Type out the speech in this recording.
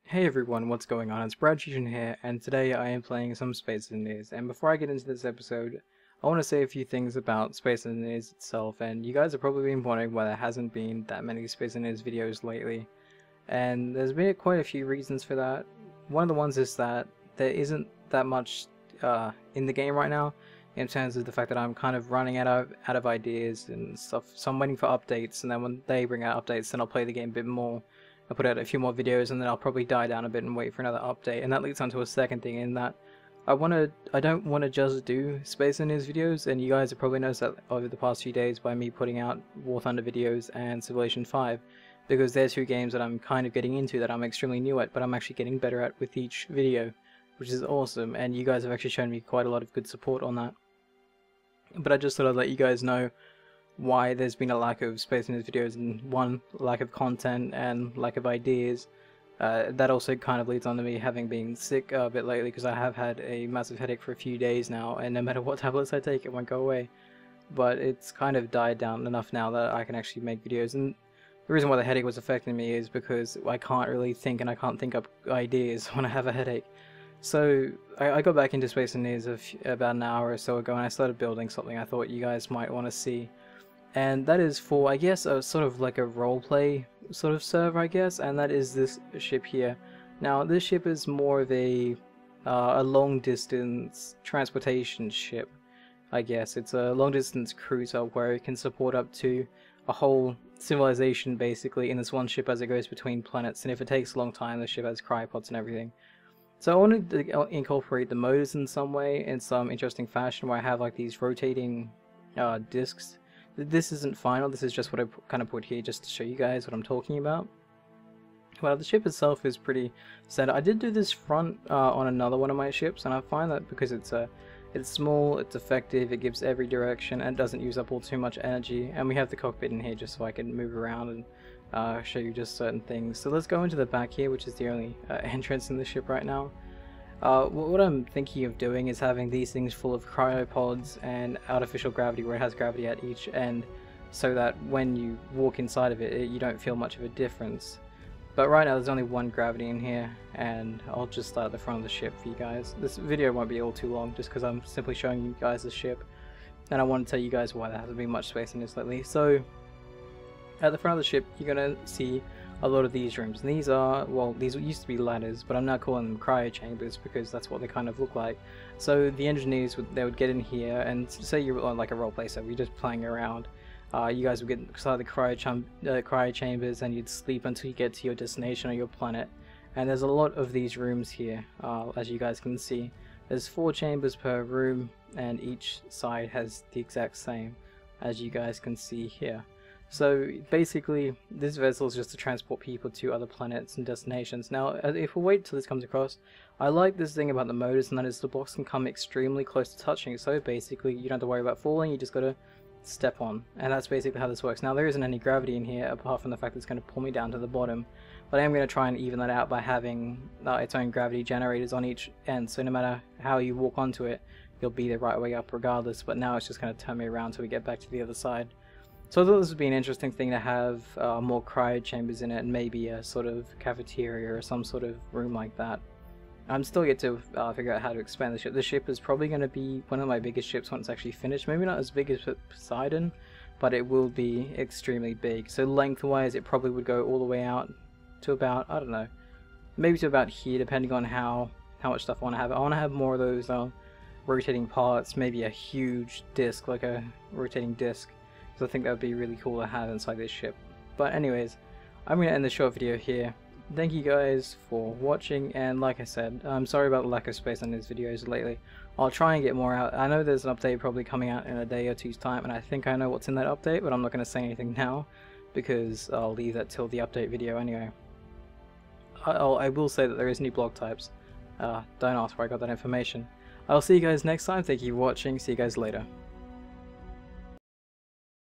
Hey everyone, what's going on? It's Brad here, and today I am playing some Space Engineers. And before I get into this episode, I want to say a few things about Space Engineers itself. And you guys have probably been wondering why there hasn't been that many Space Engineers videos lately. And there's been quite a few reasons for that. One of the ones is that there isn't that much in the game right now, in terms of the fact that I'm kind of running out of ideas and stuff. So I'm waiting for updates, and then when they bring out updates, then I'll play the game a bit more. I'll put out a few more videos, and then I'll probably die down a bit and wait for another update. And that leads on to a second thing, in that I don't want to just do Space Engineers videos, and you guys have probably noticed that over the past few days by me putting out War Thunder videos and Civilization 5, because they're two games that I'm kind of getting into that I'm extremely new at, but I'm actually getting better at with each video, which is awesome, and you guys have actually shown me quite a lot of good support on that. But I just thought I'd let you guys know why there's been a lack of Space Engineers videos, and one, lack of content and lack of ideas. That also kind of leads on to me having been sick a bit lately, because I have had a massive headache for a few days now, and no matter what tablets I take, it won't go away. But it's kind of died down enough now that I can actually make videos, and the reason why the headache was affecting me is because I can't really think, and I can't think up ideas when I have a headache. So I got back into Space Engineers about an hour or so ago, and I started building something I thought you guys might want to see. And that is for, I guess, a sort of like a roleplay sort of server, I guess, and that is this ship here. Now, this ship is more of a long-distance transportation ship, I guess. It's a long-distance cruiser where it can support up to a whole civilization, basically, in this one ship as it goes between planets, and if it takes a long time, the ship has cryopods and everything. So I wanted to incorporate the motors in some way, in some interesting fashion, where I have like these rotating discs. This isn't final, this is just what I kind of put here just to show you guys what I'm talking about. Well, the ship itself is pretty standard. I did do this front on another one of my ships, and I find that because it's small, it's effective, it gives every direction, and it doesn't use up all too much energy. And we have the cockpit in here just so I can move around and show you just certain things. So let's go into the back here, which is the only entrance in the ship right now. What I'm thinking of doing is having these things full of cryopods and artificial gravity, where it has gravity at each end, so that when you walk inside of it, you don't feel much of a difference. But right now there's only one gravity in here, and I'll just start at the front of the ship for you guys. This video won't be all too long, just because I'm simply showing you guys the ship, and I want to tell you guys why there hasn't been much space in this lately. So at the front of the ship, you're going to see a lot of these rooms, and these are, well, these used to be ladders, but I'm now calling them cryo chambers because that's what they kind of look like. So the engineers would get in here, and say you're on like a roleplay, so we're just playing around. You guys would get inside the cryo chambers, and you'd sleep until you get to your destination or your planet. And there's a lot of these rooms here, as you guys can see. There's 4 chambers per room, and each side has the exact same, as you guys can see here. So basically, this vessel is just to transport people to other planets and destinations. Now, if we wait till this comes across, I like this thing about the motors, and that is the blocks can come extremely close to touching. So basically, you don't have to worry about falling, you just gotta step on. And that's basically how this works. Now, there isn't any gravity in here, apart from the fact that it's going to pull me down to the bottom. But I am going to try and even that out by having its own gravity generators on each end. So no matter how you walk onto it, you'll be the right way up regardless. But now it's just going to turn me around till we get back to the other side. So I thought this would be an interesting thing to have more cryo chambers in it, and maybe a sort of cafeteria or some sort of room like that. I'm still yet to figure out how to expand the ship. The ship is probably going to be one of my biggest ships when it's actually finished. Maybe not as big as Poseidon, but it will be extremely big. So lengthwise, it probably would go all the way out to about, I don't know, maybe to about here, depending on how much stuff I want to have. I want to have more of those rotating parts, maybe a huge disc, like a rotating disc. I think that would be really cool to have inside this ship. But anyways, I'm going to end the short video here. Thank you guys for watching, and like I said, I'm sorry about the lack of space on these videos lately. I'll try and get more out. I know there's an update probably coming out in a day or two's time, and I think I know what's in that update, but I'm not going to say anything now, because I'll leave that till the update video anyway. I will say that there is new blog types. Don't ask where I got that information. I'll see you guys next time. Thank you for watching. See you guys later.